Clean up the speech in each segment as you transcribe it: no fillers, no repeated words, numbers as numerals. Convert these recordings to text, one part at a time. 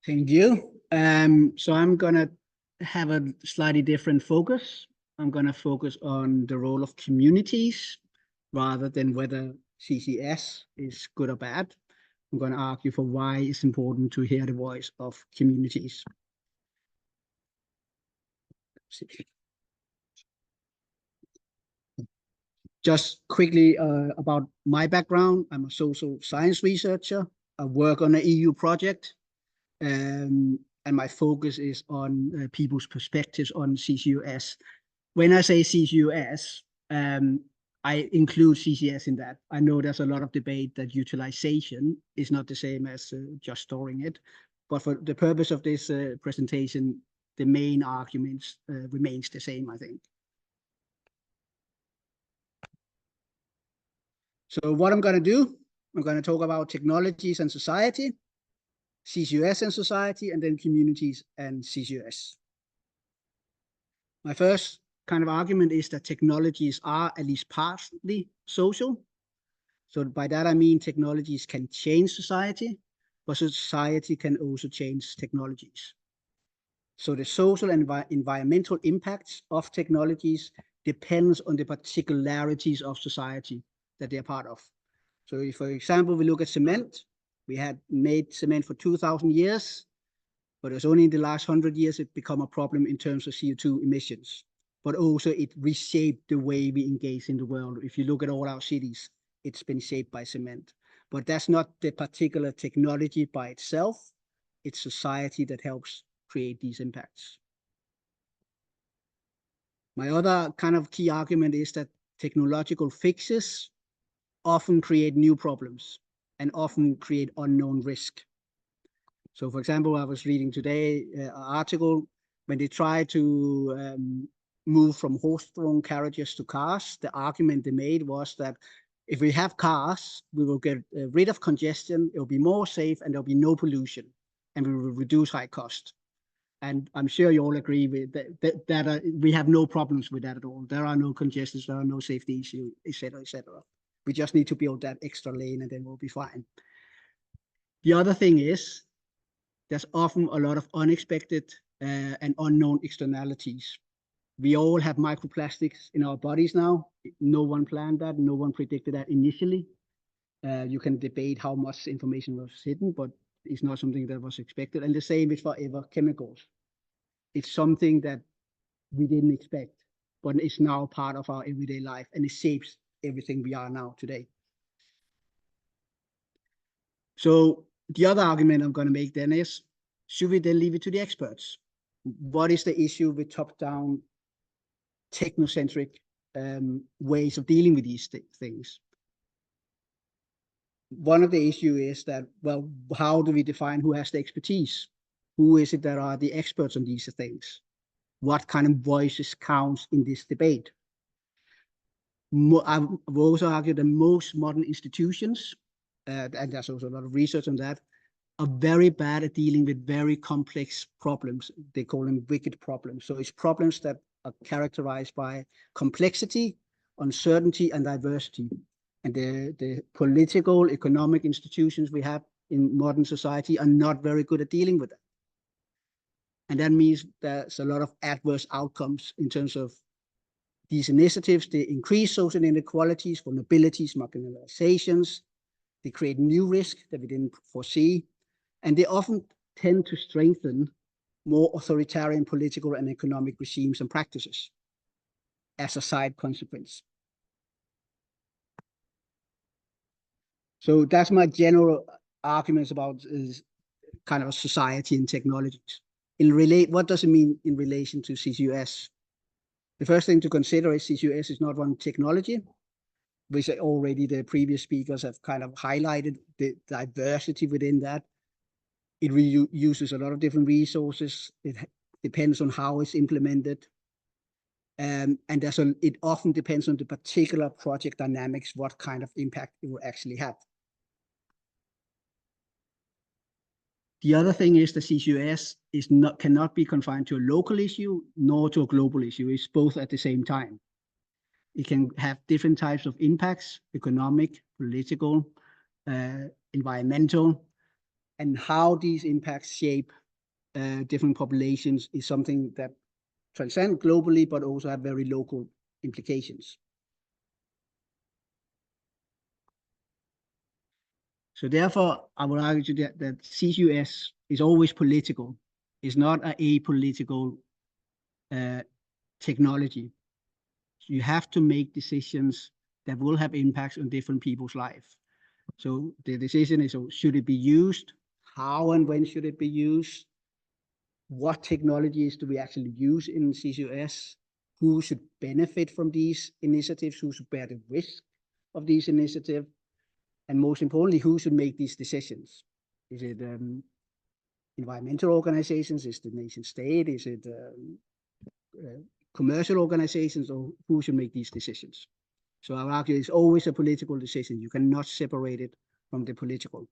Thank you. So I'm gonna have a slightly different focus. I'm gonna focus on the role of communities rather than whether CCS is good or bad. I'm gonna argue for why it's important to hear the voice of communities. Just quickly about my background, I'm a social science researcher. I work on an EU project, and my focus is on people's perspectives on CCUS. When I say CCUS, I include CCS in that. I know there's a lot of debate that utilization is not the same as just storing it, but for the purpose of this presentation, the main arguments remains the same, I think. So what I'm going to do, I'm going to talk about technologies and society, CCUS and society, and then communities and CCUS. My first kind of argument is that technologies are at least partly social. So by that, I mean technologies can change society, but society can also change technologies. So the social and environmental impacts of technologies depends on the particularities of society that they're part of. So if, for example, we look at cement, we had made cement for 2,000 years, but it was only in the last 100 years it become a problem in terms of CO2 emissions. But also it reshaped the way we engage in the world. If you look at all our cities, it's been shaped by cement. But that's not the particular technology by itself. It's society that helps create these impacts. My other kind of key argument is that technological fixes often create new problems and often create unknown risk. So for example, I was reading today an article when they tried to move from horse-drawn carriages to cars. The argument they made was that if we have cars, we will get rid of congestion, it will be more safe, and there'll be no pollution, and we will reduce high cost. And I'm sure you all agree with that we have no problems with that at all. There are no congestions, there are no safety issues, etc., etc. We just need to build that extra lane, and then we'll be fine. The other thing is, there's often a lot of unexpected and unknown externalities. We all have microplastics in our bodies now. No one planned that. No one predicted that initially. You can debate how much information was hidden, but it's not something that was expected. And the same is forever chemicals. It's something that we didn't expect, but it's now part of our everyday life, and it shapes everything we are now today. So the other argument I'm going to make then is, should we then leave it to the experts? What is the issue with top-down technocentric ways of dealing with these things? One of the issues is that, well, how do we define who has the expertise? Who is it that are the experts on these things? What kind of voices counts in this debate? I've also argued that most modern institutions, and there's also a lot of research on that, are very bad at dealing with very complex problems. They call them wicked problems. So it's problems that are characterized by complexity, uncertainty, and diversity. And the political, economic institutions we have in modern society are not very good at dealing with that. And that means there's a lot of adverse outcomes in terms of these initiatives. They increase social inequalities, vulnerabilities, marginalizations. They create new risks that we didn't foresee. And they often tend to strengthen more authoritarian political and economic regimes and practices as a side consequence. So that's my general arguments about kind of society and technologies. What does it mean in relation to CCUS? The first thing to consider is CCUS is not one technology, which already the previous speakers have kind of highlighted the diversity within that. It uses a lot of different resources. It depends on how it's implemented. And it often depends on the particular project dynamics, what kind of impact it will actually have. The other thing is the CCUS cannot be confined to a local issue nor to a global issue. It's both at the same time. It can have different types of impacts, economic, political, environmental, and how these impacts shape different populations is something that transcend globally, but also have very local implications. So therefore, I would argue that CCUS is always political. It's not an apolitical technology. So you have to make decisions that will have impacts on different people's life. So the decision is, should it be used? How and when should it be used? What technologies do we actually use in CCUS? Who should benefit from these initiatives? Who should bear the risk of these initiatives? And most importantly, who should make these decisions? Is it environmental organizations? Is it the nation state? Is it commercial organizations? Or who should make these decisions? So I would argue it's always a political decision. You cannot separate it from the political.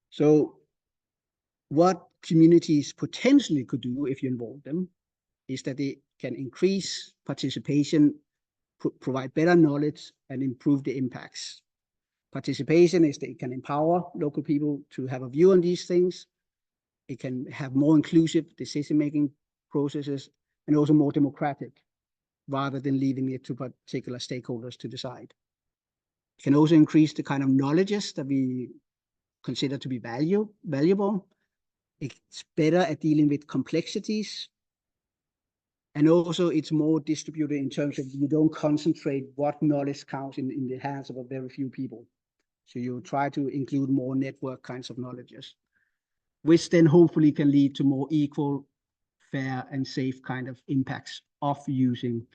So what communities potentially could do if you involve them is that they can increase participation, provide better knowledge, and improve the impacts. Participation is that it can empower local people to have a view on these things. It can have more inclusive decision-making processes and also more democratic, rather than leaving it to particular stakeholders to decide. It can also increase the kind of knowledges that we consider to be valuable. It's better at dealing with complexities. And also it's more distributed in terms of you don't concentrate what knowledge counts in the hands of a very few people. So you try to include more network kinds of knowledges, which then hopefully can lead to more equal, fair, and safe kind of impacts of using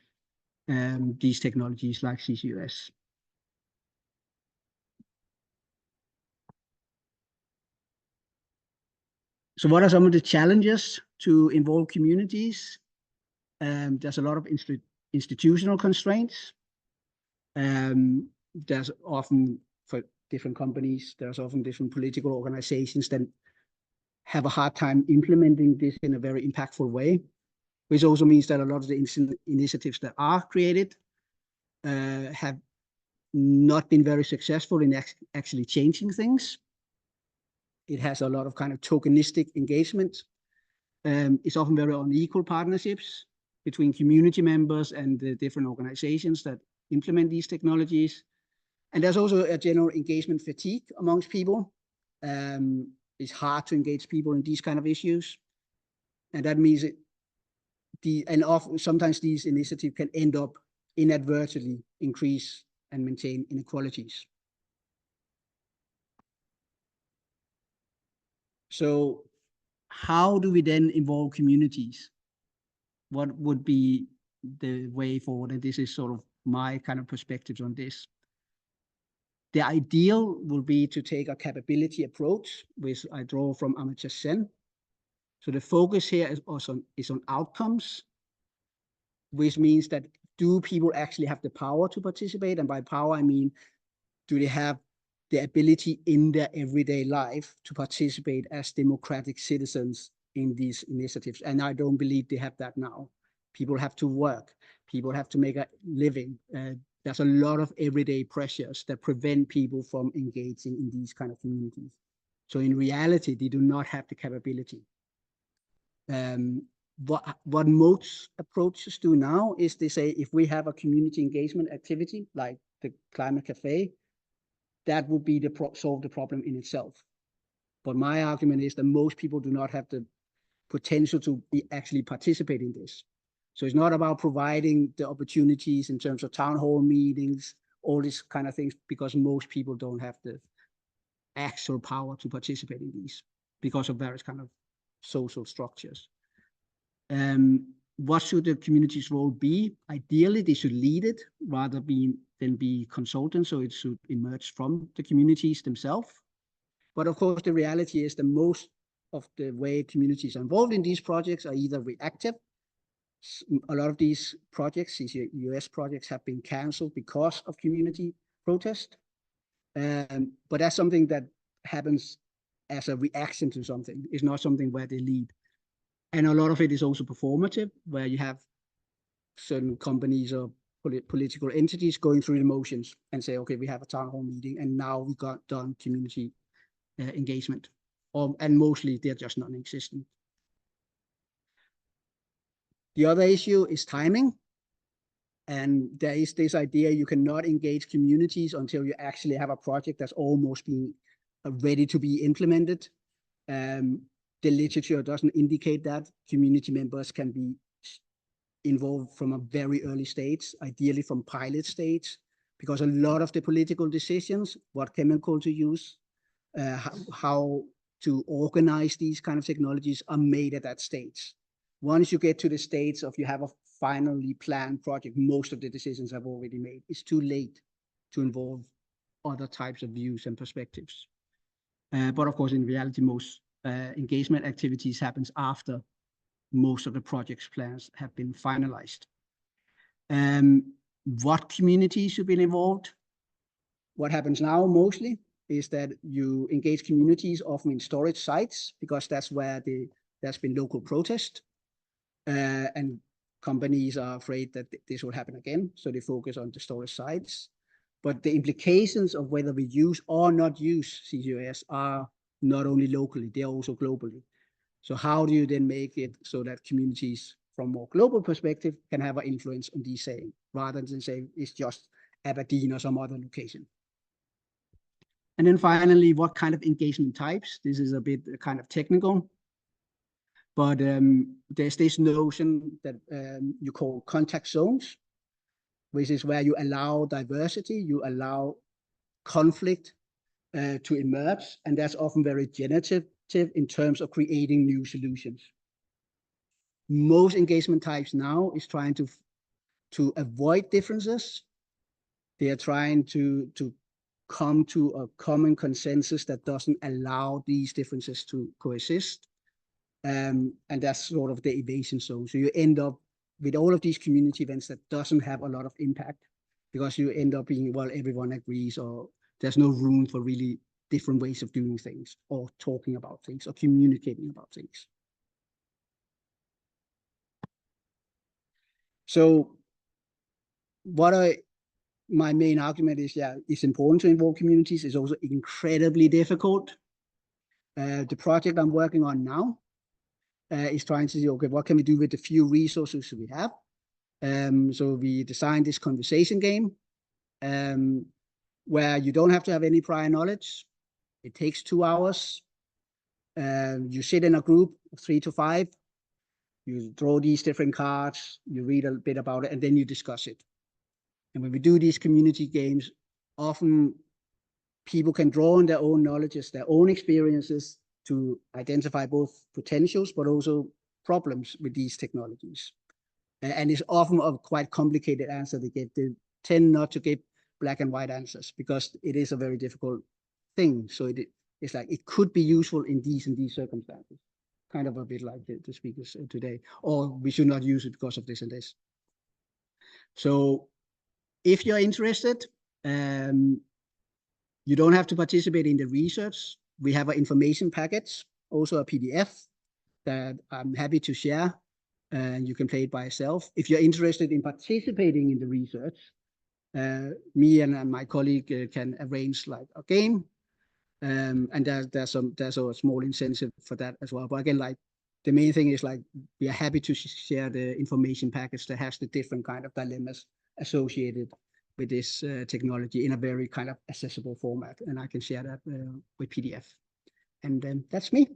these technologies like CCUS. So what are some of the challenges to involve communities? There's a lot of institutional constraints. There's often, for different companies, there's often different political organizations that have a hard time implementing this in a very impactful way, which also means that a lot of the initiatives that are created have not been very successful in actually changing things. It has a lot of kind of tokenistic engagement. It's often very unequal partnerships between community members and the different organizations that implement these technologies. And there's also a general engagement fatigue amongst people. It's hard to engage people in these kind of issues. And that means sometimes these initiatives can end up inadvertently increase and maintain inequalities. So how do we then involve communities? What would be the way forward? And this is sort of my kind of perspectives on this. The ideal will be to take a capability approach, which I draw from Amartya Sen. So the focus here is on outcomes, which means that do people actually have the power to participate? And by power, I mean, do they have the ability in their everyday life to participate as democratic citizens in these initiatives? And I don't believe they have that now. People have to work. People have to make a living. There's a lot of everyday pressures that prevent people from engaging in these kind of communities. So in reality, they do not have the capability. What most approaches do now is they say, if we have a community engagement activity like the Climate Cafe, that would be solve the problem in itself. But my argument is that most people do not have the potential to actually participate in this. So it's not about providing the opportunities in terms of town hall meetings, all these kind of things, because most people don't have the actual power to participate in these because of various kind of social structures. What should the community's role be? Ideally, they should lead it rather than be consultants, so it should emerge from the communities themselves. But of course, the reality is that most of the way communities are involved in these projects are either reactive. A lot of these projects, CCUS projects, have been cancelled because of community protest. But that's something that happens as a reaction to something. It's not something where they lead. And a lot of it is also performative, where you have certain companies or political entities going through the motions and say, okay, we have a town hall meeting and now we got done community engagement. And mostly they're just non-existent. The other issue is timing. And there is this idea you cannot engage communities until you actually have a project that's almost being ready to be implemented. The literature doesn't indicate that. Community members can be involved from a very early stage, ideally from pilot stage, because a lot of the political decisions, what chemical to use, how to organize these kind of technologies are made at that stage. Once you get to the stage of you have a finally planned project, most of the decisions have already made. It's too late to involve other types of views and perspectives. But of course, in reality, most engagement activities happens after most of the project's plans have been finalized. What communities should be involved? What happens now mostly is that you engage communities often in storage sites, because that's where there's been local protest. And companies are afraid that this will happen again, so they focus on the storage sites. But the implications of whether we use or not use CCUS are not only locally, they're also globally. So how do you then make it so that communities from a more global perspective can have an influence on these saying, rather than saying it's just Aberdeen or some other location? And then finally, what kind of engagement types? This is a bit kind of technical, but there's this notion that you call contact zones, which is where you allow diversity, you allow conflict to emerge, and that's often very generative in terms of creating new solutions. Most engagement types now is trying to avoid differences. They are trying to come to a common consensus that doesn't allow these differences to coexist. And that's sort of the evasion zone. So you end up with all of these community events that doesn't have a lot of impact, because you end up being, well, everyone agrees, or there's no room for really different ways of doing things, or talking about things, or communicating about things. So my main argument is, yeah, it's important to involve communities. It's also incredibly difficult. The project I'm working on now is trying to see, okay, what can we do with the few resources we have? So we designed this conversation game where you don't have to have any prior knowledge. It takes 2 hours. You sit in a group of 3 to 5. You draw these different cards, you read a bit about it, and then you discuss it. And when we do these community games, often people can draw on their own knowledges, their own experiences, to identify both potentials, but also problems with these technologies. And it's often a quite complicated answer they get. They tend not to get black and white answers, because it is a very difficult thing. So it's like, it could be useful in these and these circumstances. Kind of a bit like the speakers today, or we should not use it because of this and this. So if you're interested, you don't have to participate in the research. We have an information package, also a PDF that I'm happy to share, and you can play it by yourself. If you're interested in participating in the research, me and my colleague can arrange like a game, and there's a small incentive for that as well. But again, like, the main thing is, like, we are happy to share the information package that has the different kind of dilemmas associated with this technology in a very kind of accessible format, and I can share that with PDF. And that's me.